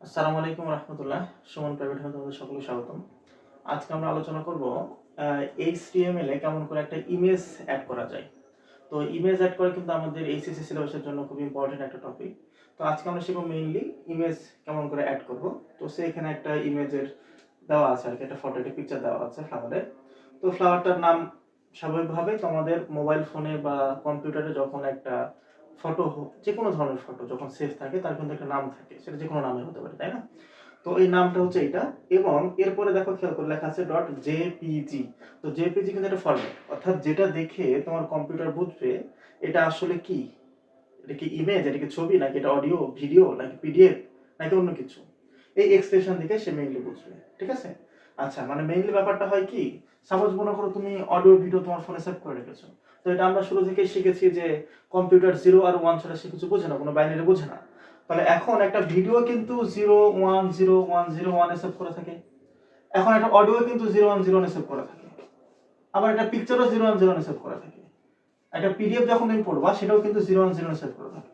আসসালামু আলাইকুম রহমতুল্লাহ। সুমন প্রাইভেট হাউসে তোমাদের সকলকে স্বাগতম। আজকে আমরা আলোচনা করব HTML এ কেমন করে একটা ইমেজ অ্যাড করা যায়। তো ইমেজ অ্যাড করা কিন্তু আমাদের এইচএসসি সিলেবাসের জন্য খুব ইম্পর্টেন্ট একটা টপিক। তো আজকে আমরা শিখব মেইনলি ইমেজ কেমন করে অ্যাড করব। তো এখানে একটা ইমেজের দেওয়া আছে আর কি, একটা ফটো, একটা পিকচার দেওয়া আছে ফ্লাওয়ারের। তো ফ্লাওয়ারটার নাম স্বাভাবিকভাবে তোমাদের মোবাইল ফোনে বা কম্পিউটারে যখন একটা ফটো, যে কোনো ধরনের ফটো যখন সেভ থাকে তার কিন্তু একটা নাম থাকে, সেটা যে কোনো নামে হতে পারে, তাই না? তো এই নামটা হচ্ছে এটা, এবং এরপরে দেখো খেয়াল করে লেখা আছে ডট জেপিজি। তো জেপিজি কিন্তু একটা ফরম্যাট, অর্থাৎ যেটা দেখে তোমার কম্পিউটার বুঝবে এটা আসলে কি, এটা কি ইমেজ, এটা কি ছবি, নাকি এটা অডিও ভিডিও, নাকি পিডিএফ, নাকি অন্য কিছু। এই এক্সপ্রেশন দেখে সে মেইনলি বুঝবে, ঠিক আছে? আচ্ছা, মানে মেইনলি ব্যাপারটা হয় কি, সাপোজ মনে করো তুমি অডিও ভিডিও তোমার ফোনে সেভ করে রেখেছো। তো এটা আমরা শুরু থেকেই শিখেছি যে কম্পিউটার 0 আর 1 ছাড়া সে কিছু বোঝে না, কোনো বাইনারি বোঝে না। তাহলে এখন একটা ভিডিও কিন্তু 0 1 0 1 0 1 এ সেভ করা থাকে, এখন একটা অডিও কিন্তু 0 1 0 1 এ সেভ করা থাকে, আবার একটা পিকচারও 0 1 0 1 এ সেভ করা থাকে। একটা পিডিএফ যখন তুমি পড়বা সেটাও কিন্তু 0 1 0 এ সেভ করা থাকে।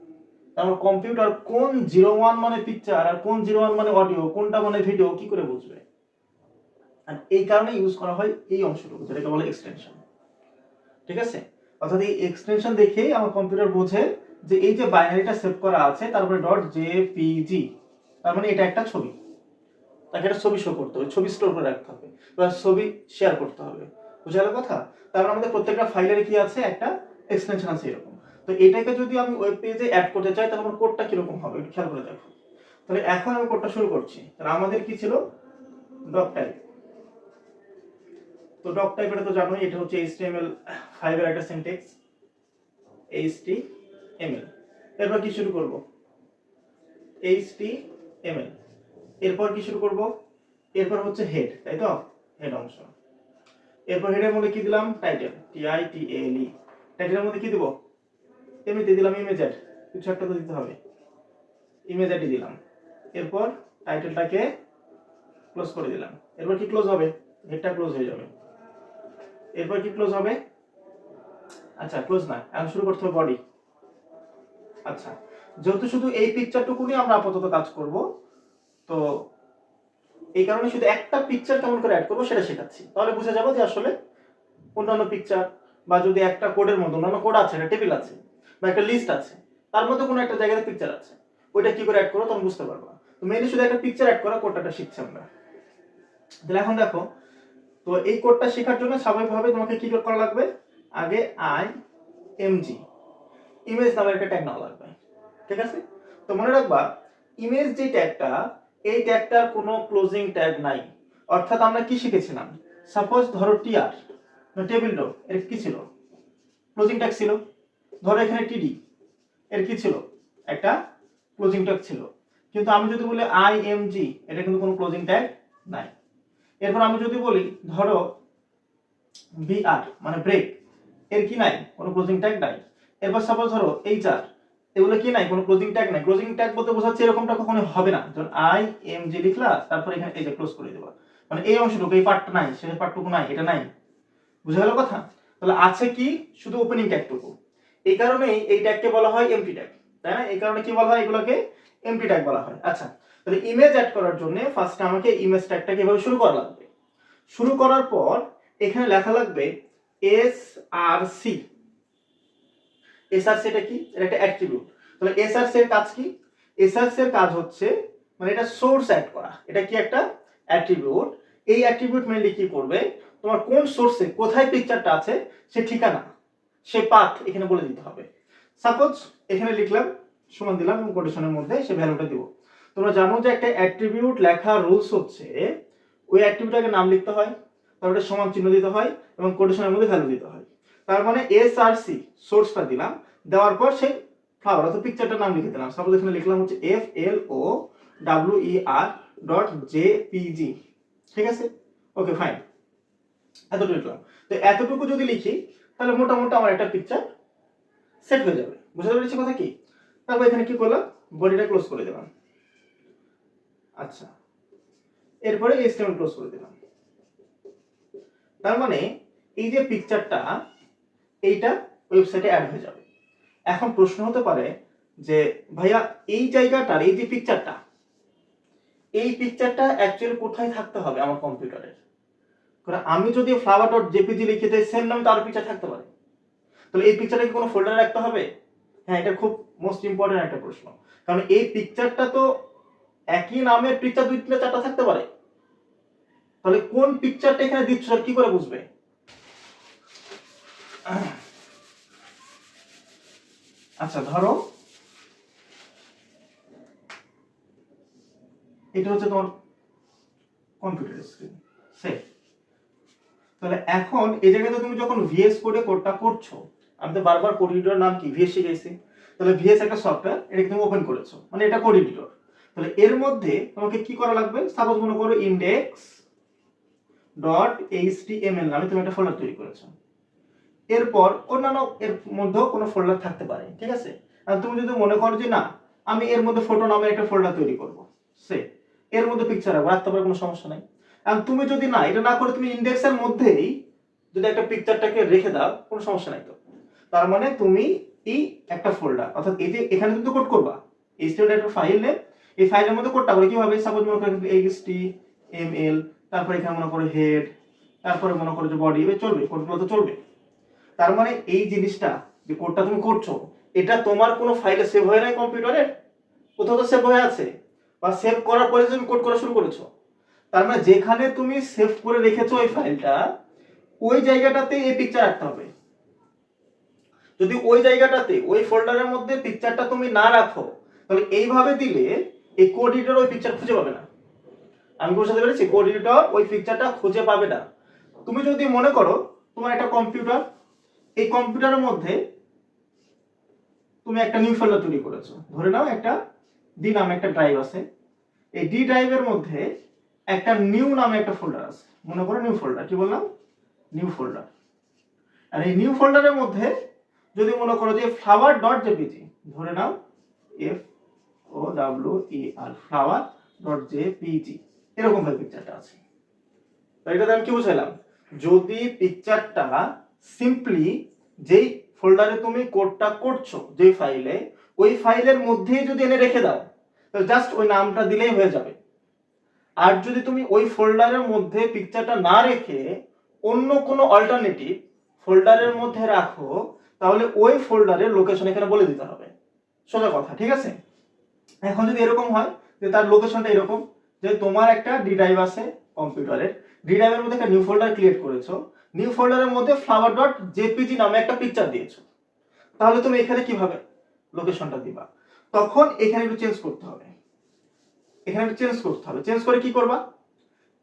তারপর কম্পিউটার কোন 0 1 মানে পিকচার আর কোন 0 1 মানে অডিও, কোনটা মানে ভিডিও কি করে বুঝবে? আর এই কারণে ইউজ করা হয় এই অংশটুকু, যেটাকে বলে এক্সটেনশন, ঠিক আছে? অর্থাৎ এই এক্সটেনশন দেখেই আমার কম্পিউটার বোঝে যে এই যে বাইনারিটা সেভ করা আছে তারপরে ডট জেপিজি, তার মানে এটা একটা ছবি, তাকে একটা ছবি শো করতে হবে, ছবি স্টোর করে রাখতে হবে বা ছবি শেয়ার করতে হবে। বুঝা গেল কথা? তারপর আমাদের প্রত্যেকটা ফাইলের কি আছে, একটা এক্সটেনশন আছে এরকম। তো এটাকে যদি আমি ওয়েব পেজে অ্যাড করতে চাই তাহলে আমার কোডটা কিরকম হবে একটু খেয়াল করে দেখো। তাহলে এখন আমি কোডটা শুরু করছি। তাহলে আমাদের কি ছিল, ডক টাইপ। তো ডক টাইপ এটা তো জানোই, এটা হচ্ছে HTML5 এর একটা সিনট্যাক্স, HTML। এরপর কি শুরু করব, HTML। এরপর কি শুরু করব, এরপর হচ্ছে হেড, তাই তো, হেড অংশ। এরপর হেডের মধ্যে কি দিলাম, টাইটেল, TITLE। টাইটেলের মধ্যে কি দেব, এমনিতে দিলাম ইমেজ অ্যাড, কিছু একটা তো দিতে হবে, ইমেজ অ্যাডই দিলাম। এরপর টাইটেলটাকে ক্লোজ করে দিলাম। এরপর কি ক্লোজ হবে, হেডটা ক্লোজ হয়ে যাবে। এরপর কি ক্লোজ হবে, আচ্ছা ক্লোজ না, এখন শুরু করতে হবে বডি। আচ্ছা, যেহেতু শুধু এই পিকচারটুকুনি আমরা আপাতত কাজ করব, তো এই কারণে শুধু একটা পিকচার কেমন করে অ্যাড করবো সেটা শেখাচ্ছি, তাহলে বুঝে যাবো যে আসলে অন্যান্য পিকচার বা যদি একটা কোডের মধ্যে অন্যান্য কোড আছে, একটা টেবিল আছে বা একটা লিস্ট আছে, তার মধ্যে কোনো একটা জায়গাতে পিকচার আছে, ওইটা কি করে অ্যাড করবো তখন বুঝতে পারবা। তো মেইনলি শুধু একটা পিকচার অ্যাড করা কোডটা শিখছি আমরা। তাহলে এখন দেখো, তো এই কোডটা শেখার জন্য স্বাভাবিকভাবে তোমাকে কি করা লাগবে, আগে IMG ইমেজ নামের একটা ট্যাগ নেওয়া লাগবে, ঠিক আছে? তো মনে রাখবা, ইমেজ যে ট্যাগটা, এই ট্যাগটার কোনো ক্লোজিং ট্যাগ নাই। অর্থাৎ আমরা কি শিখেছিলাম, সাপোজ ধরো টিআর টেবিল ডো, এর কি ছিল, ক্লোজিং ট্যাগ ছিল। ধরো এখানে টিডি, এর কি ছিল, একটা ক্লোজিং ট্যাগ ছিল। কিন্তু আমি যদি বলি IMG, এটা কিন্তু কোনো ক্লোজিং ট্যাগ নাই। এরপর আমি যদি বলি ধরো BR মানে ব্রেক, এর কি নাই, কোনো ক্লোজিং ট্যাগ নাই। এরপর সাপোজ ধরো HR, এগুলো কি নাই, কোনো ক্লোজিং ট্যাগ নাই। ক্লোজিং ট্যাগ বলতে বোঝাচ্ছে এরকমটা কখনো হবে না, যখন IMG লিখলা তারপর এখানে এই যে ক্লোজ করে দেবা, মানে এই অংশটুকু, এই পার্টটা নাই, সেই পার্টটুকু নাই, এটা নাই। বুঝা গেল কথা? তাহলে আছে কি, শুধু ওপেনিং ট্যাগটুকু। এই কারণেই এই ট্যাগকে বলা হয় এমটি ট্যাগ, তাই না? এই কারণে কি বলা হয়, এগুলোকে এমটি ট্যাগ বলা হয়। আচ্ছা, তাহলে ইমেজ অ্যাড করার জন্য ফার্স্টে আমাকে ইমেজ ট্যাগটাকে এভাবে শুরু করা লাগবে। শুরু করার পর এখানে লেখা লাগবে SRC। SRC এটা কি, এটা একটা অ্যাট্রিবিউট। তাহলে SRC এর কাজ কি, SRC এর কাজ হচ্ছে মানে এটা সোর্স অ্যাড করা, এটা কি একটা অ্যাট্রিবিউট। এই অ্যাট্রিবিউট মেইনলি কি করবে, তোমার কোন সোর্সে কোথায় পিকচারটা আছে সে ঠিকানা, সে পাথ এখানে বলে দিতে হবে। সাপোজ এখানে লিখলাম, সমান দিলাম এবং কোটেশনের মধ্যে সে ভ্যালুটা দিব। তোমরা জানো যে একটা অ্যাট্রিবিউট লেখার রুলস হচ্ছে ওই অ্যাট্রিবিউটটাকে নাম লিখতে হয়, তারপরে সমান চিহ্ন দিতে হয় এবং কোটেশনের মধ্যে ভ্যালু দিতে হয়। তার মানে SRC সোর্সটা দিলাম, দেওয়ার পর সেই ফ্লাওয়ার অর্থাৎ পিকচারটার নাম লিখে দিলাম। সাপোজ এখানে লিখলাম হচ্ছে FLOWER.JPG, ঠিক আছে? ওকে ফাইন, এতটুকু লিখলাম। তো এতটুকু যদি লিখি তাহলে মোটামুটি আমার একটা পিকচার সেট হয়ে যাবে। বুঝতে পেরেছি কথা কি? তারপর এখানে কি করলাম, বডিটা ক্লোজ করে দিলাম। আচ্ছা, এরপরে HTML ক্লোজ করে দিলাম। তার মানে এই যে পিকচারটা, এইটা ওয়েবসাইটে অ্যাড হয়ে যাবে। এখন প্রশ্ন হতে পারে যে ভাইয়া এই জায়গাটার এই যে পিকচারটা, এই পিকচারটা অ্যাকচুয়ালি কোথায় থাকতে হবে আমার কম্পিউটারে? কারণ আমি যদি flower.jpg লিখে দেই সেম নামে তার পিকচার থাকতে পারে, তাহলে এই পিকচারটা কি কোনো ফোল্ডারে রাখতে হবে? হ্যাঁ, এটা খুব মোস্ট ইম্পর্টেন্ট একটা প্রশ্ন, কারণ এই পিকচারটা তো একই নামের পিকচার 2-3-4টা থাকতে পারে, তাহলে কোন পিকচারটা এখানে দিচ্ছ আর কি করে বুঝবে? আচ্ছা ধরো এটা হচ্ছে তোমার কম্পিউটার স্ক্রিন সেভ। তাহলে এখন এই জায়গাতে তুমি যখন ভিএস কোডে কোডটা করছো, আমি তো বারবার কোড এডিটরের নাম কি ভিএস শিখাইছি, তাহলে ভিএস একটা সফটওয়্যার, এটাকে তুমি ওপেন করেছো, মানে এটা কোড এডিটর। তাহলে এর মধ্যে তোমাকে কি করা লাগবে? সাপোজ মনে করো index.html নামে তুমি একটা ফোল্ডার তৈরি করেছো। এরপর অন্যান্য এর মধ্যেও কোনো ফোল্ডার থাকতে পারে, ঠিক আছে? আর তুমি যদি মনে করো যে না আমি এর মধ্যে ফটো নামে একটা ফোল্ডার তৈরি করব, সে এর মধ্যে পিকচার রাখতে পারে, কোনো সমস্যা নাই। আর তুমি যদি না এটা না করে তুমি ইন্ডেক্সের মধ্যেই যদি একটা পিকচারটাকে রেখে দাও, কোনো সমস্যা নাই তো। তার মানে তুমি এই একটা ফোল্ডার, অর্থাৎ এই যে এখানে তুমি কোড করবা এইচটিএমএল একটা ফাইল নেম, এই ফাইলের মধ্যে কোডটা করে কি হবে? সাপোজ মনে করো html, তারপরে এখানে মনে করো হেড, তারপরে মনে করো যে বডি, এবার চলবে, কোডগুলো তো চলবে। তার মানে এই জিনিসটা যে কোডটা তুমি করছো এটা তোমার কোনো ফাইলে সেভ হয়ে নাই কম্পিউটারে, কোথাও তো সেভ হয়ে আছে, বা সেভ করার পরে তুমি কোড করা শুরু করেছো। তার মানে যেখানে তুমি সেভ করে রেখেছো ওই ফাইলটা, ওই জায়গাটাতে এই পিকচার রাখতে হবে। যদি ওই জায়গাটাতে ওই ফোল্ডারের মধ্যে পিকচারটা তুমি না রাখো, তাহলে এইভাবে দিলে এই কোড এডিটর ওই পিকচার খুঁজে পাবে না। আমি বোঝাতে পেরেছি? কোড এডিটর ওই পিকচারটা খুঁজে পাবে না। তুমি যদি মনে করো তোমার একটা কম্পিউটার, এই কম্পিউটারের মধ্যে তুমি একটা নিউ ফোল্ডার তৈরি করেছো, ধরে নাও একটা ডি নামে একটা ড্রাইভ আছে, এই ডি ড্রাইভের মধ্যে একটা নিউ নামে একটা ফোল্ডার আছে, মনে করো নিউ ফোল্ডার, কি বললাম? New folder. আর এই নিউ ফোল্ডারের মধ্যে যদি মনে করো যে flower.jpg, ধরে নাও flower flower.jpg, এরকম ভাবে পিকচারটা আছে। তো এটাতে আমি কি বুঝাইলাম? যদি পিকচারটা সিম্পলি যেই ফোল্ডারে তুমি কোডটা করছো যে ফাইলে, ওই ফাইলের মধ্যেই যদি এনে রেখে দাও, তাহলে জাস্ট ওই নামটা দিলেই হয়ে যাবে। আর যদি তুমি ওই ফোল্ডারের মধ্যে পিকচারটা না রেখে অন্য কোনো অল্টারনেটিভ ফোল্ডারের মধ্যে রাখো, তাহলে ওই ফোল্ডারের লোকেশন এখানে বলে দিতে হবে, সোজা কথা, ঠিক আছে? এখন যদি এরকম হয় যে তার লোকেশনটা এরকম, যে তোমার একটা ডি ড্রাইভ আছে কম্পিউটারের, ডি ড্রাইভের মধ্যে একটা নিউ ফোল্ডার ক্রিয়েট করেছো, নিউ ফোল্ডারের মধ্যে flower.jpg নামে একটা পিকচার দিয়েছো, তাহলে তুমি এখানে কিভাবে লোকেশনটা দিবা? তখন এখানে একটু চেঞ্জ করতে হবে, এখানে একটু চেঞ্জ করতে হবে। চেঞ্জ করে কি করবা?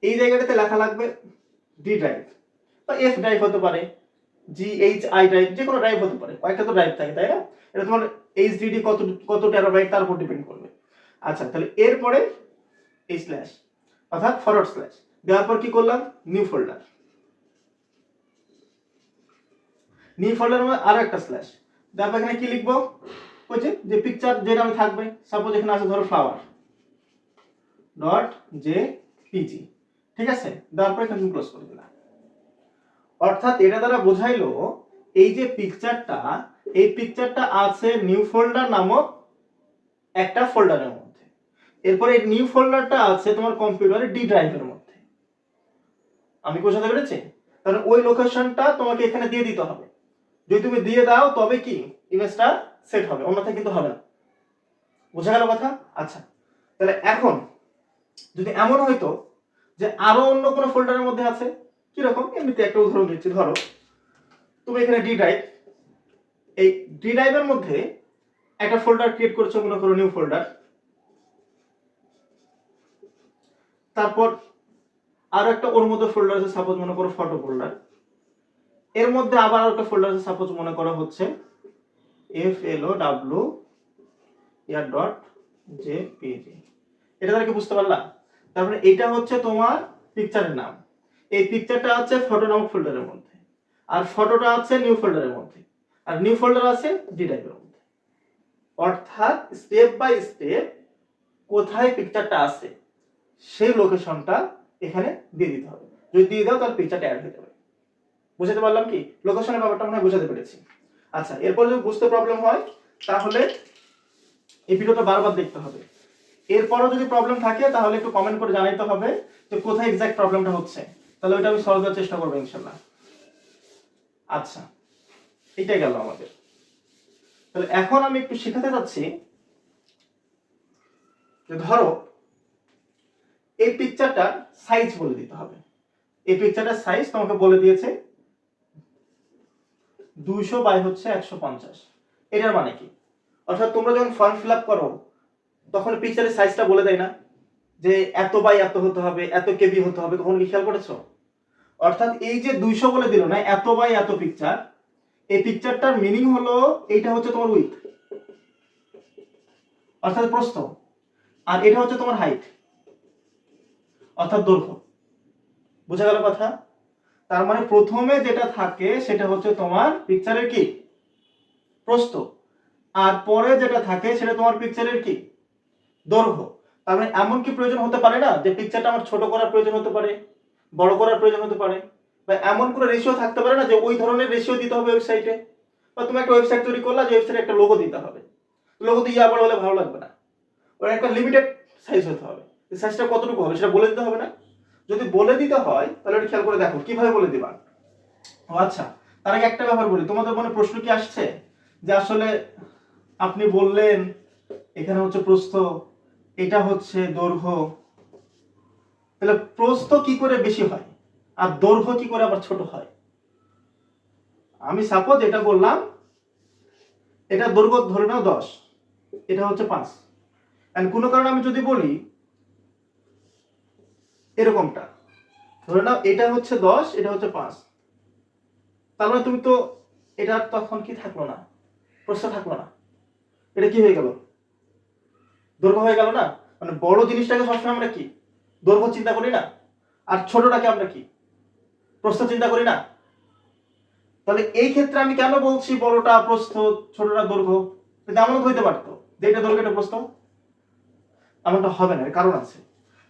এই জায়গাটাতে লেখা লাগবে ডি ড্রাইভ, বা এফ ড্রাইভ হতে পারে, জিএইচআই ড্রাইভ, যে কোনো ড্রাইভ হতে পারে, কয়েকটা তো ড্রাইভ থাকে তাই না? এটা তোমার এইচডিডি কত কত টেরাবাইট তার উপর ডিপেন্ড করবে। আচ্ছা, তাহলে এরপরে এই স্ল্যাশ অর্থাৎ ফরওয়ার্ড স্ল্যাশ দেওয়ার পর কি করলাম? নিউ ফোল্ডার, নিউ ফোল্ডারের মধ্যে আরো একটা স্ল্যাশ দেওয়ার পর এখানে কি লিখবো? ওই যে পিকচার যে নামে থাকবে, সাপোজ এখানে আছে ধরো flower.jpg, ঠিক আছে? দেওয়ার পর এখানে ক্লোজ করে দিলাম। অর্থাৎ এটা দ্বারা বোঝাইলো এই যে পিকচারটা, এই পিকচারটা আছে নিউ ফোল্ডার নামক একটা ফোল্ডারের মধ্যে, এরপরে এই নিউ ফোল্ডারটা আছে তোমার কম্পিউটারে ডি ড্রাইভের মধ্যে। আমি বোঝাতে পেরেছি? তাহলে ওই লোকেশনটা তোমাকে এখানে দিয়ে দিতে হবে। যদি তুমি দিয়ে দাও তবে কি ইমেজটা সেট হবে, অন্যথায় কিন্তু হবে না। বোঝা গেল কথা? আচ্ছা, তাহলে এখন যদি এমন হইতো যে আরো অন্য কোনো ফোল্ডারের মধ্যে আছে, কিরকম? এমনিতে একটা উদাহরণ দিচ্ছি। ধরো তুমি এখানে ডি ড্রাইভ, এই ডি ড্রাইভের মধ্যে একটা ফোল্ডার ক্রিয়েট করছো, মনে করো নিউ ফোল্ডার, তারপর আরো একটা ওর মধ্যে ফোল্ডার আছে, সাপোজ মনে করো ফটো ফোল্ডার, এর মধ্যে আবার আরেকটা ফোল্ডার আছে, সাপোজ মনে করো হচ্ছে flow.jpg। এটা তাহলে কি বুঝতে পারলা? তারপরে এটা হচ্ছে তোমার পিকচারের নাম, এই পিকচারটা আছে ফটো নামক ফোল্ডারের মধ্যে, আর ফটোটা আছে নিউ ফোল্ডারের মধ্যে, আর নিউ ফোল্ডার আছে ডি ড্রাইভের মধ্যে। অর্থাৎ স্টেপ বাই স্টেপ কোথায় পিকচারটা আছে সেই লোকেশনটা এখানে দিয়ে দিতে হবে। যদি দিয়ে দাও তাহলে পিকচারটা অ্যাড হয়ে যাবে। বুঝতে পারলাম কি? লোকেশনের ব্যাপারটা মনে হয় বুঝাতে পেরেছি। আচ্ছা, এরপর যদি বুঝতে প্রবলেম হয় তাহলে এই ভিডিওটা বারবার দেখতে হবে। এরপরও যদি প্রবলেম থাকে তাহলে একটু কমেন্ট করে জানাইতে হবে যে কোথায় এক্সাক্ট প্রবলেমটা হচ্ছে, তাহলে ওইটা আমি সলভ করার চেষ্টা করবো ইনশাল্লাহ। আচ্ছা, এটাই গেল আমাদের। তাহলে এখন আমি একটু শেখাতে যাচ্ছি যে ধরো এই পিকচারটার সাইজ বলে দিতে হবে। এই পিকচারটার সাইজ তোমাকে বলে দিয়েছে 200 বাই হচ্ছে 150। এটার মানে কি? অর্থাৎ তোমরা যখন ফর্ম ফিল আপ করো তখন পিকচারের সাইজটা বলে দেয় না যে এত বাই এত হতে হবে, এত কেবি হতে হবে, কখনো কি খেয়াল করেছো? অর্থাৎ এই যে 200 বলে দিল না, এত বাই এত পিকচার, এই পিকচারটার মিনিং হলো এইটা হচ্ছে তোমার উইথ অর্থাৎ প্রস্থ, আর এটা হচ্ছে তোমার হাইট অর্থাৎ দৈর্ঘ্য। বোঝা গেল কথা? তার মানে প্রথমে যেটা থাকে সেটা হচ্ছে তোমার পিকচারের কি প্রস্থ, আর পরে যেটা থাকে সেটা তোমার পিকচারের কি দৈর্ঘ্য। তার মানে এমন কি প্রয়োজন হতে পারে না যে পিকচারটা আমার ছোট করার প্রয়োজন হতে পারে, বড় করার প্রয়োজন হতে পারে, বা এমন কোনো রেশিও থাকতে পারে না যে ওই ধরনের রেশিও দিতে হবে ওয়েবসাইটে। বা তুমি একটা ওয়েবসাইট তৈরি করলা, যে ওয়েবসাইটে একটা লোগো দিতে হবে, লোগো দিয়ে আবার হলে ভালো লাগবে না, ওর একটা লিমিটেড সাইজ হতে হবে। এই সাইজটা কতটুকু হবে সেটা বলে দিতে হবে না? যদি বলে দিতে হয় তাহলে এটা খেয়াল করে দেখো কিভাবে বলে দিবা। ও আচ্ছা, তার আগে একটা ব্যাপার বলি, তোমাদের মনে প্রশ্ন কি আসছে যে আসলে আপনি বললেন এখানে হচ্ছে প্রস্থ, এটা হচ্ছে দৈর্ঘ্য, তাহলে প্রস্থ কি করে বেশি হয় আর দৈর্ঘ্য কি করে আবার ছোট হয়? আমি সাপোজ এটা বললাম, এটা দৈর্ঘ্য ধরে নাও 10, এটা হচ্ছে 5, এন্ড কোনো কারণে আমি যদি বলি এরকমটা, ধরে নাও এটা হচ্ছে 10, এটা হচ্ছে 5, তার মানে তুমি তো এটা তখন কি থাকলো না, প্রস্থ থাকলো না, এটা কি হয়ে গেল দৈর্ঘ্য হয়ে গেল না? মানে বড় জিনিসটাকে সবসময় আমরা কি দৈর্ঘ্য চিন্তা করি না, আর ছোটটাকে আমরা কি প্রস্থ চিন্তা করি না? তাহলে এই ক্ষেত্রে আমি কেন বলছি বড়টা প্রস্থ ছোটটা দৈর্ঘ্য? কিন্তু এমন হইতে পারতো যে এটা দৈর্ঘ্য এটা প্রস্থ, এমনটা হবে না, এর কারণ আছে।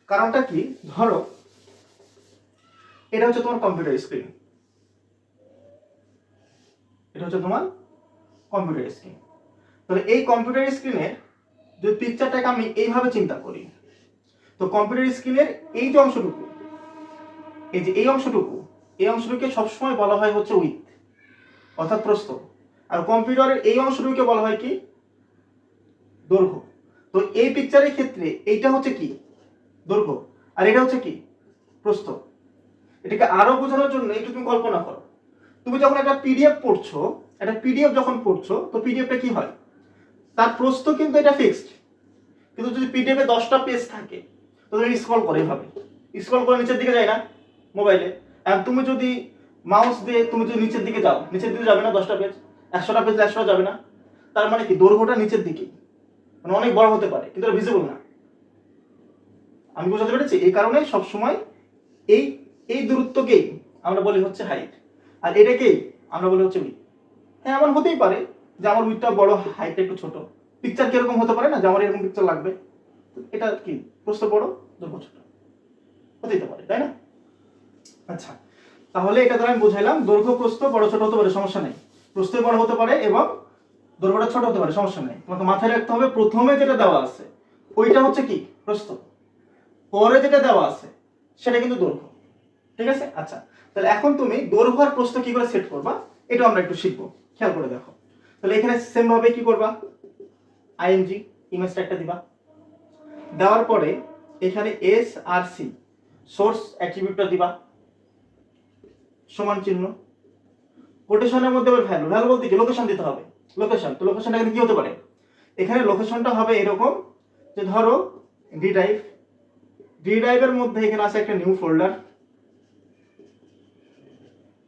কারণটা কি? ধরো এটা হচ্ছে তোমার কম্পিউটার স্ক্রিন, এটা হচ্ছে তোমার কম্পিউটার স্ক্রিন। তাহলে এই কম্পিউটার স্ক্রিনের যদি পিকচারটাকে আমি এইভাবে চিন্তা করি, তো কম্পিউটার স্ক্রিনের এই যে অংশটুকু, এই যে এই অংশটুকু, এই অংশটুকুকে সবসময় বলা হয় হচ্ছে উইথ অর্থাৎ প্রস্থ, আর কম্পিউটারের এই অংশটুকুকে বলা হয় কি দৈর্ঘ্য। তো এই পিকচারের ক্ষেত্রে এইটা হচ্ছে কি দৈর্ঘ্য, আর এটা হচ্ছে কি প্রস্থ। এটাকে আরো বোঝানোর জন্য একটু তুমি কল্পনা করো, তুমি যখন একটা পিডিএফ পড়ছো, একটা পিডিএফ যখন পড়ছো, তো পিডিএফটা কি হয়, তার প্রস্থ কিন্তু এটা ফিক্সড, কিন্তু যদি পিডিএফে 10টা পেজ থাকে তো তুমি স্ক্রল করে এভাবে, স্ক্রল করে নিচের দিকে যায় না মোবাইলে, আর তুমি যদি মাউস দিয়ে তুমি যদি নিচের দিকে যাও, নিচের দিকে যাবে না 10টা পেজ, 100টা পেজ 100টা যাবে না, তার মানে কি দৈর্ঘ্যটা নিচের দিকে, মানে অনেক বড় হতে পারে কিন্তু এটা ভিজিবল না। আমি বুঝাতে পেরেছি? এই কারণে সবসময় এই এই দূরত্বকেই আমরা বলি হচ্ছে হাইট, আর এটাকেই আমরা বলি হচ্ছে উইথ। হ্যাঁ, এমন হতেই পারে যে আমার উইথটা বড় হাইটটা একটু ছোট, পিকচার কিরকম হতে পারে না যে আমার এরকম পিকচার লাগবে, এটা কি প্রস্থ বড় দৈর্ঘ্য ছোট হতেই পারে, তাই না? আচ্ছা, তাহলে এটা দ্বারা আমি বুঝাইলাম দৈর্ঘ্য প্রস্থ বড় ছোট হতে পারে, সমস্যা নেই, প্রস্থ বড় হতে পারে এবং দৈর্ঘ্যটা ছোট হতে পারে, সমস্যা নেই। তোমাকে মাথায় রাখতে হবে প্রথমে যেটা দেওয়া আছে ওইটা হচ্ছে কি প্রস্থ, পরে যেটা দেওয়া আছে সেটা কিন্তু দৈর্ঘ্য। ঠিক আছে? আচ্ছা, তাহলে এখন তুমি দৈর্ঘ্য আর প্রস্থ কি করে সেট করবা এটা আমরা একটু শিখবো, খেয়াল করে দেখো। তাহলে এখানে সেম ভাবে কি করবা, আইএনজি ইমেজ ট্যাগটা দিবা, দেওয়ার পরে এখানে এস আর সি সোর্স অ্যাট্রিবিউটটা দিবা সমান চিহ্ন, কোটেশনের মধ্যে আবার ভ্যালু, ভ্যালু বলতে কি লোকেশন দিতে হবে, লোকেশন। তো লোকেশনটা এখানে কি হতে পারে, এখানে লোকেশনটা হবে এরকম যে ধরো ডি ড্রাইভ, ডি ড্রাইভের মধ্যে এখানে আছে একটা নিউ ফোল্ডার,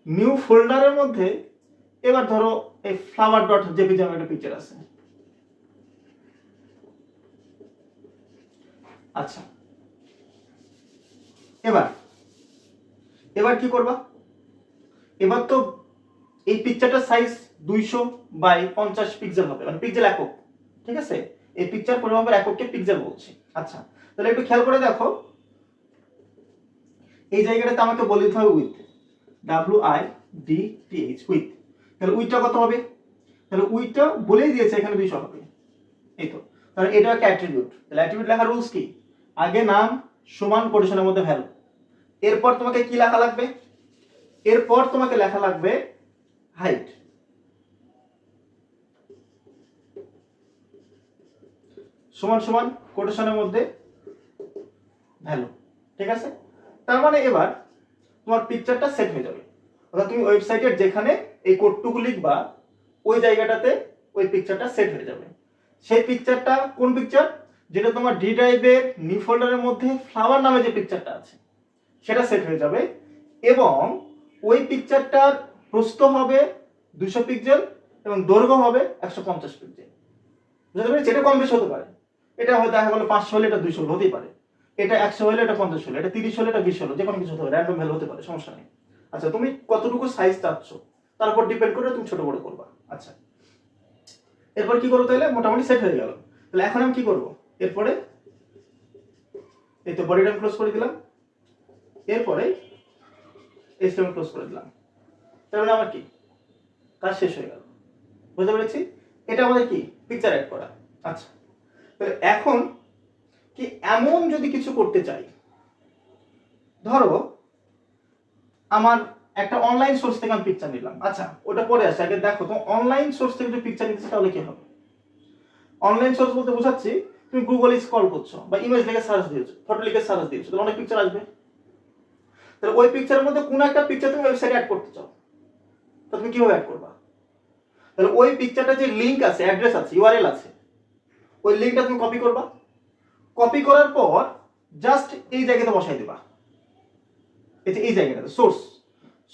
নিউ ফোল্ডারের মধ্যে এবার ধরো এই ফ্লাওয়ার ডট জেপিজি নামে একটা পিকচার আছে। আচ্ছা, এবার এবার কি করবা, এবার তো এই পিকচারটার সাইজ 200 বাই 50 পিক্সেল হবে, মানে পিক্সেল একক। ঠিক আছে? এই পিকচার পরিমাপের একককে পিক্সেল বলছি। আচ্ছা, তাহলে একটু খেয়াল করে দেখো, এই জায়গাটাতে আমাকে বলে দিতে হবে উইথ, WIDTH উইথ। তাহলে উইথটা কত হবে, তাহলে উইথটা বলেই দিয়েছে এখানে 200 হবে, এই তো। কারণ এটা একটা অ্যাট্রিবিউট। তাহলে অ্যাট্রিবিউট লেখার রুলস কি? আগে নাম সমান কোটেশনের মধ্যে ভ্যালু, এরপর তোমাকে কি লেখা লাগবে? এরপর তোমাকে লেখা লাগবে হাইট, সমান সমান কোটেশনের মধ্যে ভ্যালু। ঠিক আছে? তার মানে এবার তোমার পিকচারটা সেট হয়ে যাবে। অর্থাৎ তুমি ওয়েবসাইটের যেখানে এই কোডটুকু লিখবা ওই জায়গাটাতে ওই পিকচারটা সেট হয়ে যাবে। সেই পিকচারটা কোন পিকচার? যেটা তোমার ডি ড্রাইভের নিউ ফোল্ডারের মধ্যে ফ্লাওয়ার নামে যে পিকচারটা আছে সেটা সেট হয়ে যাবে, এবং ওই পিকচারটার প্রস্থ হবে 200 পিক্সেল এবং দৈর্ঘ্য হবে 150 পিক্সেল। বুঝতে পেরেছি? এটা কম বেশি হতে পারে, এটা হয়তো দেখা গেলো 500 হলে এটা 200 হতেই পারে, এটা 100 হলে এটা 50 হলে, এটা 30 হলে এটা 20 হলো, যে কোনো কিছু হতে পারে, র্যান্ডম ভ্যালু হতে পারে, সমস্যা নেই। আচ্ছা, তুমি কতটুকু সাইজ চাচ্ছ তার উপর ডিপেন্ড করে তুমি ছোট বড় করবা। আচ্ছা, এরপর কি করবো? তাহলে মোটামুটি সেট হয়ে গেল। তাহলে এখন আমি কি করব? এরপরে এই তো বডিটা ক্লোজ করে দিলাম, এরপরে এইচটিএমএল ক্লোজ করে দিলাম। তার মানে আমার কি কাজ শেষ হয়ে গেল। বুঝতে পেরেছি? এটা আমাদের কি পিকচার অ্যাড করা। আচ্ছা, তাহলে এখন কি এমন যদি কিছু করতে চাই, ধরো আমার একটা অনলাইন সোর্স থেকে আমি পিকচার নিলাম। আচ্ছা, ওটা পরে আসে, আগে দেখো তো অনলাইন সোর্স থেকে যদি পিকচার নিতে তাহলে কি হবে? অনলাইন সোর্স বলতে বোঝাচ্ছি তুমি গুগলে স্ক্রল করছো বা ইমেজ লিখে সার্চ দিয়েছো, ফটো লিখে সার্চ দিয়েছো, তাহলে অনেক পিকচার আসবে। তাহলে ওই পিকচারের মধ্যে কোন একটা পিকচার তুমি ওয়েবসাইটে অ্যাড করতে চাও, তো তুমি কিভাবে অ্যাড করবা? তাহলে ওই পিকচারটা যে লিংক আছে, অ্যাড্রেস আছে, ইউআরএল আছে, ওই লিংকটা তুমি কপি করবা। কপি করার পর জাস্ট এই জায়গাতে বসাই দিবা, এই জায়গাটাতে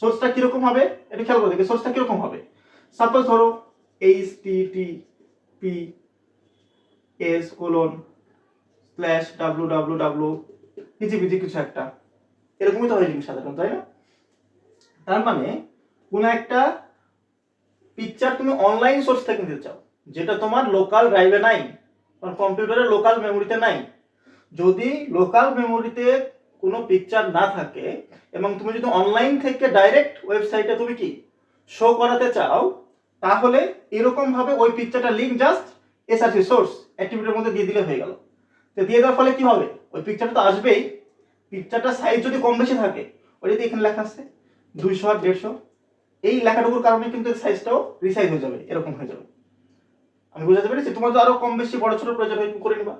সোর্সটা কিরকম হবে এটা খেয়াল করে দেখি। সোর্সটা কিরকম হবে? সাপোজ ধরো https://www পিজিপিজি কিছু একটা, এরকমই তো হয় লিঙ্ক সাধারণত, তাই না? তার মানে কোন একটা পিকচার তুমি অনলাইন সোর্স থেকে নিতে চাও যেটা তোমার লোকাল ড্রাইভে নাই, তোমার কম্পিউটারের লোকাল মেমোরিতে নাই। যদি লোকাল মেমোরিতে কোনো পিকচার না থাকে এবং তুমি যদি অনলাইন থেকে ডাইরেক্ট ওয়েবসাইটে তুমি কি শো করাতে চাও, তাহলে এরকম ভাবে ওই পিকচারটা লিংক জাস্ট এসআরসি সোর্স অ্যাক্টিভিটির মধ্যে দিয়ে দিলে হয়ে গেল। তো দিয়ে দেওয়ার ফলে কি হবে? ওই পিকচারটা তো আসবেই, পিকচারটা সাইজ যদি কম বেশি থাকে, ওই যদি এখানে লেখা আছে 200 আর 150, এই লেখাটুকুর কারণে কিন্তু সাইজটাও রিসাইজ হয়ে যাবে, এরকম হয়ে যাবে। আমি বুঝাতে পেরেছি? তোমার তো আরো কম বেশি বড় ছোট প্রয়োজন হয় করে নিবা।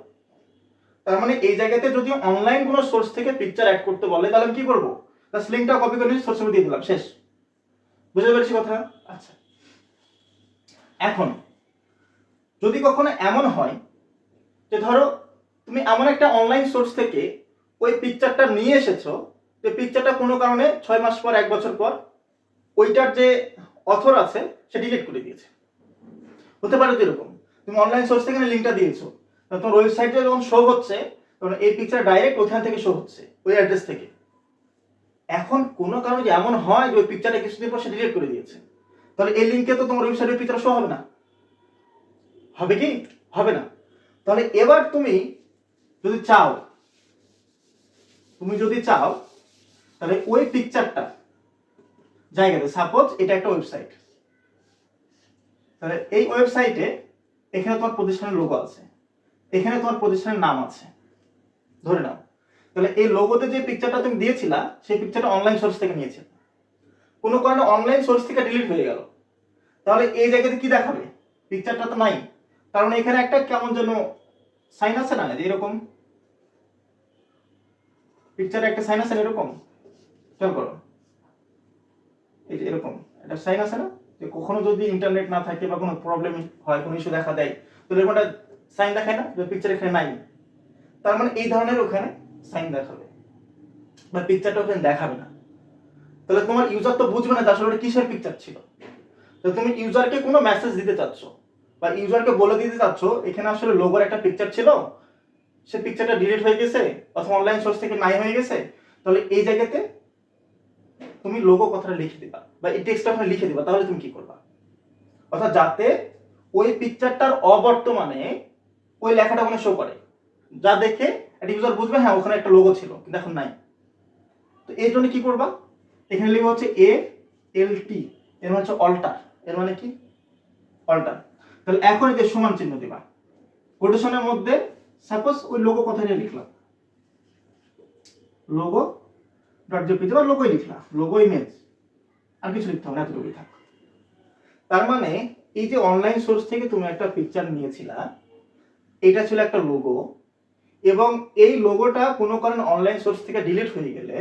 তার মানে এই জায়গাতে যদি অনলাইন কোনো সোর্স থেকে পিকচার অ্যাড করতে বলে তাহলে আমি কি করবো? জাস্ট লিংকটা কপি করে নিয়ে সোর্সে দিয়ে দিলাম, শেষ। বুঝতে পেরেছি কথা? আচ্ছা, এখন যদি কখনো এমন হয় যে ধরো তুমি এমন একটা অনলাইন সোর্স থেকে ওই পিকচারটা নিয়ে এসেছো, যে পিকচারটা কোনো কারণে 6 মাস পর 1 বছর পর ওইটার যে অথর আছে সে ডিলিট করে দিয়েছে, হতে পারে তো এরকম। তুমি অনলাইন সোর্স থেকে লিংকটা দিয়েছো, তোমার ওয়েবসাইটে যখন শো হচ্ছে তখন এই পিকচার ডাইরেক্ট ওইখান থেকে শো হচ্ছে, ওই অ্যাড্রেস থেকে। এখন কোনো কারণে যে এমন হয় যে ওই পিকচারটা কিছুদিন পর সে ডিলিট করে দিয়েছে, তাহলে এই লিংকে তো তোমার ওয়েবসাইটের পিকচার শো হবে না, হবে কি? হবে না। তাহলে এবার তুমি যদি চাও তাহলে ওই পিকচারটা জায়গাতে, সাপোজ এটা একটা ওয়েবসাইট, তাহলে এই ওয়েবসাইটে এখানে তোমার প্রতিষ্ঠানের লোগো আছে, এখানে তোমার প্রতিষ্ঠানের নাম আছে ধরে নাও। তাহলে এই লোগোতে যে পিকচারটা তুমি দিয়েছিলা সেই পিকচারটা অনলাইন সোর্স থেকে নিয়েছে, কোনো কারণে অনলাইন সোর্স থেকে ডিলিট হয়ে গেল, তাহলে এই জায়গাতে কি দেখাবে? পিকচারটা তো নাই, কারণ এখানে একটা কেমন যেন সাইন আছে না, যে এরকম পিকচারে একটা সাইন আছে এরকম, খেয়াল করো, এই যে এরকম একটা সাইন আছে না, যে কখনো যদি ইন্টারনেট না থাকে বা কোনো প্রবলেম হয়, কোনো ইস্যু দেখা দেয়, তো এরকম একটা সাইন দেখায় না যে পিকচার এখানে নাই। তার মানে এই ধরনের ওখানে সাইন দেখাবে বা পিকচারটা ওখানে দেখাবে না। তাহলে তোমার ইউজার তো বুঝবে না আসলে ওটা কিসের পিকচার ছিল। তো তুমি ইউজারকে কোনো মেসেজ দিতে চাচ্ছ বা ইউজারকে বলে দিতে চাচ্ছ এখানে আসলে লোগোর একটা পিকচার ছিল, সে পিকচারটা ডিলিট হয়ে গেছে অথবা অনলাইন সোর্স থেকে নাই হয়ে গেছে, তাহলে এই জায়গাতে তুমি লোগো কথাটা লিখে দিবা বা এই টেক্সটটা ওখানে লিখে দিবা। তাহলে তুমি কি করবা? অর্থাৎ যাতে ওই পিকচারটার অবর্তমানে ওই লেখাটা ওখানে শো করে, যা দেখে একটা ইউজার বুঝবে হ্যাঁ ওখানে একটা লোগো ছিল কিন্তু এখন নাই। তো এই জন্য কি করবা? এখানে লিখবা হচ্ছে ALT, এর মানে হচ্ছে অল্টার, এর মানে কি? অল্টার। তাহলে এখন এই যে সমান চিহ্ন দিবা, কোটেশনের মধ্যে সাপোজ ওই লোগো কথা নিয়ে লিখলাম, লোগো ডট জেপিজি বা লোগোই লিখলাম, লোগো ইমেজ, আর কিছু লিখতে হবে না, এতটুকুই থাক। তার মানে এই যে অনলাইন সোর্স থেকে তুমি একটা পিকচার নিয়েছিলা, এটা ছিল একটা লোগো, এবং এই লোগোটা কোনো কারণে অনলাইন সোর্স থেকে ডিলিট হয়ে গেলে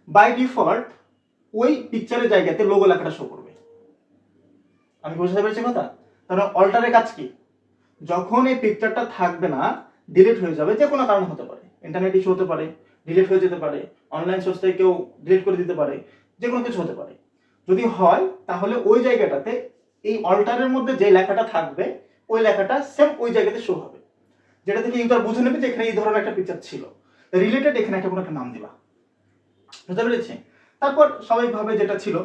বাই ডিফল্ট ওই পিকচারের জায়গাতে লোগো লেখাটা শো করবে। আমি বুঝতে পেরেছি কথা? কারণ অল্টারের কাজ কি, যখন এই পিকচারটা থাকবে না, ডিলিট হয়ে যাবে, যে কোনো কারণ হতে পারে, ইন্টারনেট ইস্যু হতে পারে, ডিলিট হয়ে যেতে পারে, অনলাইন সোর্স থেকে কেউ ডিলিট করে দিতে পারে, যে কোনো কিছু হতে পারে। যদি হয় তাহলে ওই জায়গাটাতে এই অল্টারের মধ্যে যে লেখাটা থাকবে ওই লেখাটা সেম ওই জায়গাতে শো হবে, যেটা থেকে ইউজার বুঝে নেবে যে এখানে এই ধরনের একটা পিকচার ছিল, রিলেটেড এখানে একটা কোনো একটা নাম দিবা। বুঝতে পেরেছি? তারপর স্বাভাবিকভাবে যেটা ছিল,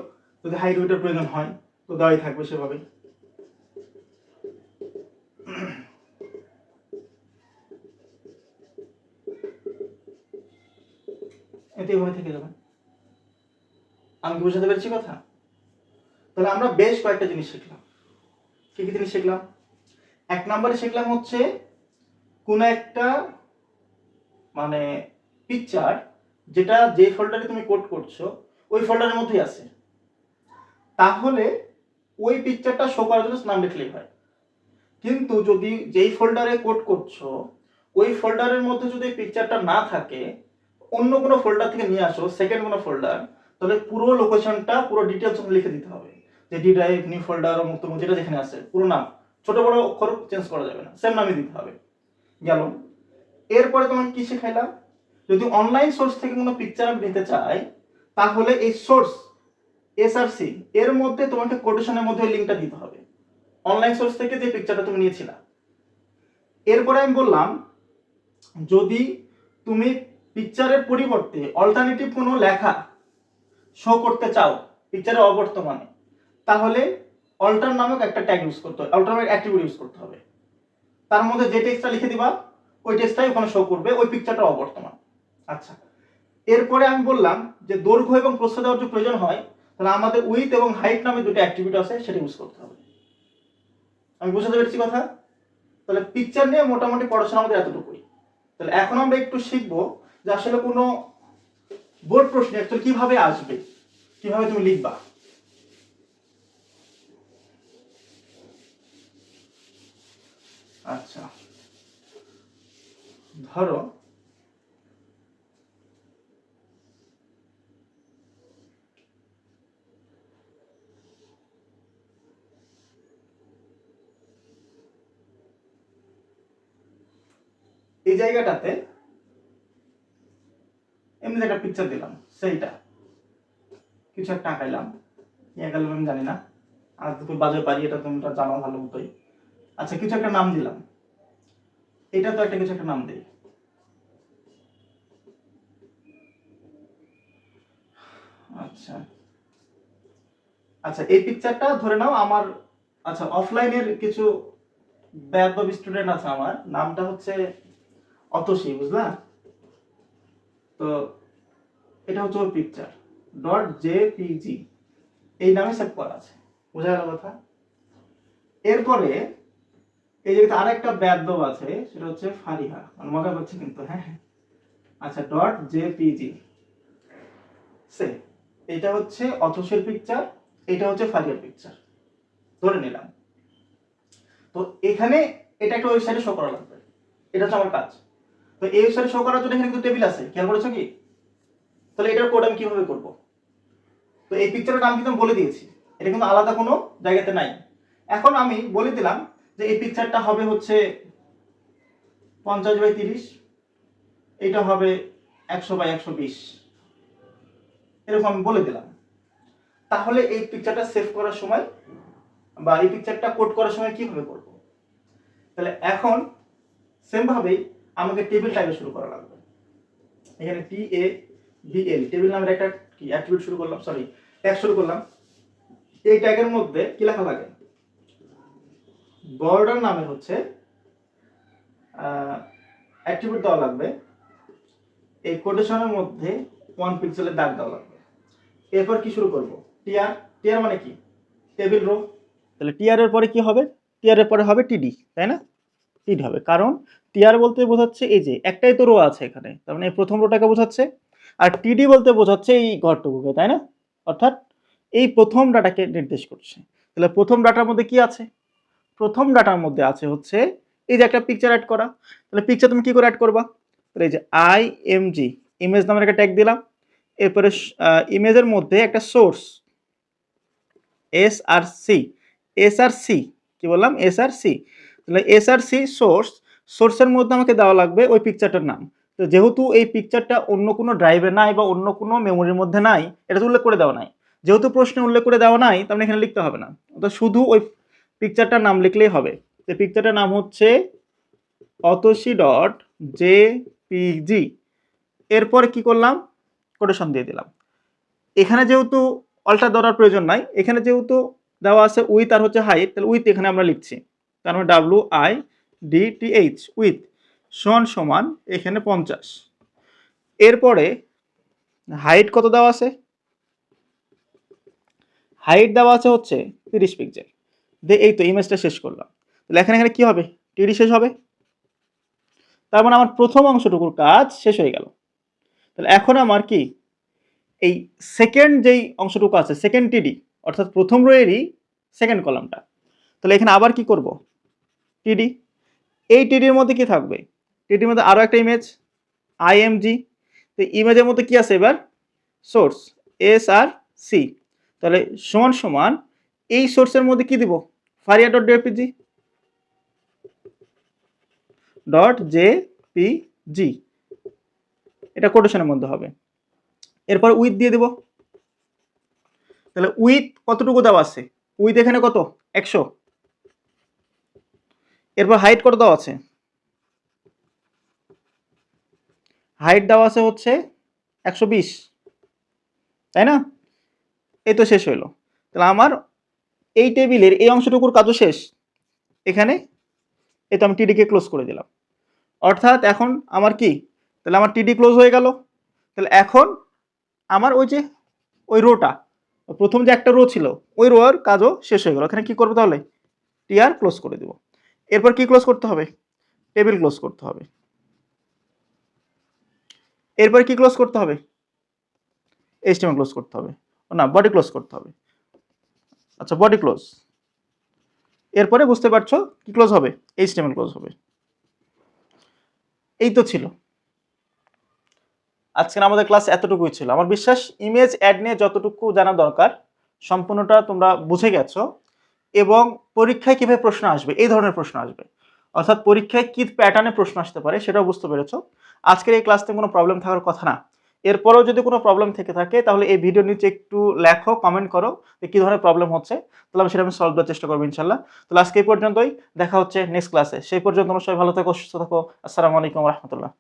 যদি হাইট ওয়েটের প্রয়োজন হয় তো দেওয়াই থাকবে সেভাবে। এতে এভাবে থেকে যাবে। আমি কি বুঝাতে পেরেছি কথা? তাহলে আমরা বেশ কয়েকটা জিনিস শিখলাম। কি কি জিনিস শিখলাম? এক নম্বরে শিখলাম হচ্ছে কোন একটা মানে পিকচার যেটা যে ফোল্ডারে তুমি কোড করছো ওই ফোল্ডারের মধ্যেই আছে, তাহলে ওই পিকচারটা শো করার জন্য নাম লিখলেই হয়। কিন্তু যদি যেই ফোল্ডারে কোড করছো ওই ফোল্ডারের মধ্যে যদি পিকচারটা না থাকে, অন্য কোনো ফোল্ডার থেকে নিয়ে আসো, সেকেন্ড কোনো ফোল্ডার, তাহলে পুরো লোকেশনটা পুরো ডিটেলস লিখে দিতে হবে, যে ডি ড্রাইভ, নিউ ফোল্ডার, মুক্ত, যেটা যেখানে আছে পুরো নাম, ছোট বড় অক্ষর চেঞ্জ করা যাবে না, সেম নামই দিতে হবে। গেল। এরপরে তোমাকে কি শেখাইলাম? যদি অনলাইন সোর্স থেকে কোনো পিকচার আমি নিতে চাই, তাহলে এই সোর্স এসআরসি এর মধ্যে তোমাকে কোটেশনের মধ্যে লিংকটা দিতে হবে, অনলাইন সোর্স থেকে যে পিকচারটা তুমি নিয়েছিলা। এরপরে আমি বললাম যদি তুমি পিকচারের পরিবর্তে অল্টারনেটিভ কোনো লেখা শো করতে চাও পিকচারের অবর্তমানে, তাহলে অল্টার নামক একটা ট্যাগ ইউজ করতে হবে, অল্টার নামক অ্যাট্রিবিউট ইউজ করতে হবে। তার মধ্যে যে টেক্সটটা লিখে দিবা ওই টেক্সটটাই ওখানে শো করবে, ওই পিকচারটা অবর্তমান। আচ্ছা, এরপরে আমি বললাম যে দৈর্ঘ্য এবং প্রস্থ দেওয়ার যে প্রয়োজন হয়, তাহলে আমাদের উইথ এবং হাইট নামে দুটো অ্যাট্রিবিউট আছে, সেটা ইউজ করতে হবে। আমি বুঝতে পেরেছি কথা? তাহলে পিকচার নিয়ে মোটামুটি পড়াশোনা আমাদের এতটুকুই। তাহলে এখন আমরা একটু শিখবো যে আসলে কোনো বোর্ড প্রশ্ন অ্যাকচুয়ালি কিভাবে আসবে, কিভাবে তুমি লিখবা। আচ্ছা, ধরো এই জায়গাটাতে এমনি একটা পিকচার দিলাম, সেইটা কিছু একটা আঁকাইলাম, আঁকালাম আমি জানি না, আর তুমি বাজে পারি, এটা তোমরা জানো ভালো মতোই। আচ্ছা, কিছু একটা নাম দিলাম, এটা তো একটা কিছু একটা নাম দিই। আচ্ছা আচ্ছা, এই পিকচারটা ধরে নাও আমার, আচ্ছা অফলাইনের কিছু বেয়াদব স্টুডেন্ট আছে, আমার নামটা হচ্ছে অতসী, বুঝলা? তো এটা হচ্ছে ওর পিকচার, ডট জেপিজি এই নামে সেভ করা আছে। বোঝা গেল কথা? এরপরে এই যে আরেকটা বেয়াদব আছে, সেটা হচ্ছে ফারিহা, মানে মজা করছে কিন্তু, হ্যাঁ। আচ্ছা, ডট জেপিজি সে, এটা হচ্ছে অতসীর পিকচার, এটা হচ্ছে ফারিহার পিকচার, ধরে নিলাম। তো এখানে এটা একটা ওয়েবসাইটে শো করা লাগবে, এটা হচ্ছে আমার কাজ। তো এই ওয়েবসাইটে শো করার জন্য এখানে কিন্তু টেবিল আছে, খেয়াল করেছো কি? তাহলে এটার কোড আমি কিভাবে করব? তো এই পিকচারের নাম কিন্তু আমি বলে দিয়েছি, এটা কিন্তু আলাদা কোনো জায়গাতে নাই। এখন আমি বলে দিলাম যে এই পিকচারটা হবে হচ্ছে 50x30, এটা হবে 100x120, এরকম আমি বলে দিলাম। তাহলে এই পিকচারটা সেভ করার সময় বা এই পিকচারটা কোড করার সময় কিভাবে করব? তাহলে এখন সেম ভাবেই আমাকে টেবিল টাইপে শুরু করা লাগবে। এখানে TABL টেবিল নামের একটা কি অ্যাট্রিবিউট শুরু করলাম, সরি ট্যাগ শুরু করলাম। এই ট্যাগের মধ্যে কি লেখা লাগে? বর্ডার নামে হচ্ছে অ্যাট্রিবিউট দেওয়া লাগবে, এই কোটেশনের মধ্যে 1 পিক্সেলের দাগ দেওয়া লাগবে। এরপর কি শুরু করব? টিআর, টিআর মানে কি? Table row. তাহলে টিআর এর পরে কি হবে? টিআর এর পরে হবে টিডি, তাই না? টিড হবে, কারণ টিআর বলতে বোঝাচ্ছে এই যে একটাই তো রো আছে এখানে, তার মানে এই প্রথম রোটাকে বোঝাচ্ছে, আর টিডি বলতে বোঝাচ্ছে এই ঘরটুকুকে, তাই না? অর্থাৎ এই প্রথম ডাটাকে নির্দেশ করছে। তাহলে প্রথম ডাটার মধ্যে কি আছে? প্রথম ডাটার মধ্যে আছে হচ্ছে এই যে একটা পিকচার অ্যাড করা। তাহলে পিকচার তুমি কি করে অ্যাড করবা? তাহলে এই যে আইএমজি ইমেজ নামের একটা ট্যাগ দিলাম, এরপরে ইমেজের মধ্যে একটা সোর্স এসআরসি, এসআরসি কি বললাম? এসআরসি। তাহলে এসআরসি সোর্স, সোর্সের মধ্যে আমাকে দেওয়া লাগবে ওই পিকচারটার নাম। তো যেহেতু এই পিকচারটা অন্য কোনো ড্রাইভে নাই বা অন্য কোনো মেমোরির মধ্যে নাই, এটা তো উল্লেখ করে দেওয়া নাই, যেহেতু প্রশ্নে উল্লেখ করে দেওয়া নাই তার মানে এখানে লিখতে হবে না, তো শুধু ওই পিকচারটার নাম লিখলেই হবে। তো পিকচারটার নাম হচ্ছে অতসী ডট জেপিজি। এরপরে কি করলাম? কোটেশন দিয়ে দিলাম। এখানে যেহেতু অল্টার দেওয়ার প্রয়োজন নাই, এখানে যেহেতু দেওয়া আছে উইথ আর হচ্ছে হাইট, তাহলে উইথ এখানে আমরা লিখছি, তার মানে WIDTH উইথ সমান সমান এখানে 50। এরপরে হাইট কত দেওয়া আছে? হাইট দেওয়া আছে হচ্ছে 30 পিক্সেল। এই তো ইমেজটা শেষ করলাম। তাহলে এখানে কি হবে? টিডি শেষ হবে। তার মানে আমার প্রথম অংশটুকুর কাজ শেষ হয়ে গেল। তাহলে এখন আমার কি এই সেকেন্ড যেই অংশটুকু আছে, সেকেন্ড টিডি, অর্থাৎ প্রথম রোয়েরই সেকেন্ড কলামটা, তাহলে এখানে আবার কি করব? টিডি। এই টিডির মধ্যে কি থাকবে? টিডির মধ্যে আরও একটা ইমেজ আইএমজি। তো ইমেজের মধ্যে কি আছে এবার? Source SRC. তাহলে সমান সমান এই সোর্সের মধ্যে কি দিব? Faria dot JPG dot JPG, এটা কোটেশনের মধ্যে হবে। এরপর উইথ দিয়ে দেব। তাহলে উইথ কতটুকু দেওয়া আছে? উইথ এখানে কত? 100। এরপর হাইট কত দেওয়া আছে? হাইট দেওয়া আছে হচ্ছে 120, তাই না? এই তো শেষ হইলো। তাহলে আমার এই টেবিলের এই অংশটুকুর কাজও শেষ। এখানে এই তো আমি টিডিকে ক্লোজ করে দিলাম। অর্থাৎ এখন আমার কি? তাহলে আমার টিডি ক্লোজ হয়ে গেল। তাহলে এখন আমার ওই যে ওই রোটা, প্রথম যে একটা রো ছিল ওই রোর কাজও শেষ হয়ে গেল। এখানে কি করবো তাহলে? টিআর ক্লোজ করে দেব। এরপর কি ক্লোজ করতে হবে? টেবিল ক্লোজ করতে হবে। এরপর কি ক্লোজ করতে হবে? এইচটিএমএল ক্লোজ করতে হবে, না বডি ক্লোজ করতে হবে। আচ্ছা বডি ক্লোজ। এরপরে বুঝতে পারছো কি ক্লোজ হবে? এইচটিএমএল ক্লোজ হবে। এই তো ছিল আজকের আমাদের ক্লাস, এতটুকুই ছিল। আমার বিশ্বাস ইমেজ অ্যাড নিয়ে যতটুকু জানা দরকার সম্পূর্ণটা তোমরা বুঝে গেছো, এবং পরীক্ষায় কিভাবে প্রশ্ন আসবে, এই ধরনের প্রশ্ন আসবে, অর্থাৎ পরীক্ষায় কি প্যাটার্নে প্রশ্ন আসতে পারে সেটাও বুঝতে পেরেছো। আজকের এই ক্লাসতে কোনো প্রবলেম থাকার কথা না। এরপরেও যদি কোনো প্রবলেম থেকে থাকে তাহলে এই ভিডিওর নিচে একটু লেখো, কমেন্ট করো যে কী ধরনের প্রবলেম হচ্ছে, তাহলে আমি সেটা সলভ করার চেষ্টা করবো ইনশাল্লাহ। তাহলে আজকে এই পর্যন্তই, দেখা হচ্ছে নেক্সট ক্লাসে। সেই পর্যন্ত তোমরা সবাই ভালো থাকো, সুস্থ থাকো। আসসালামু আলাইকুম রহমতুল্লাহ।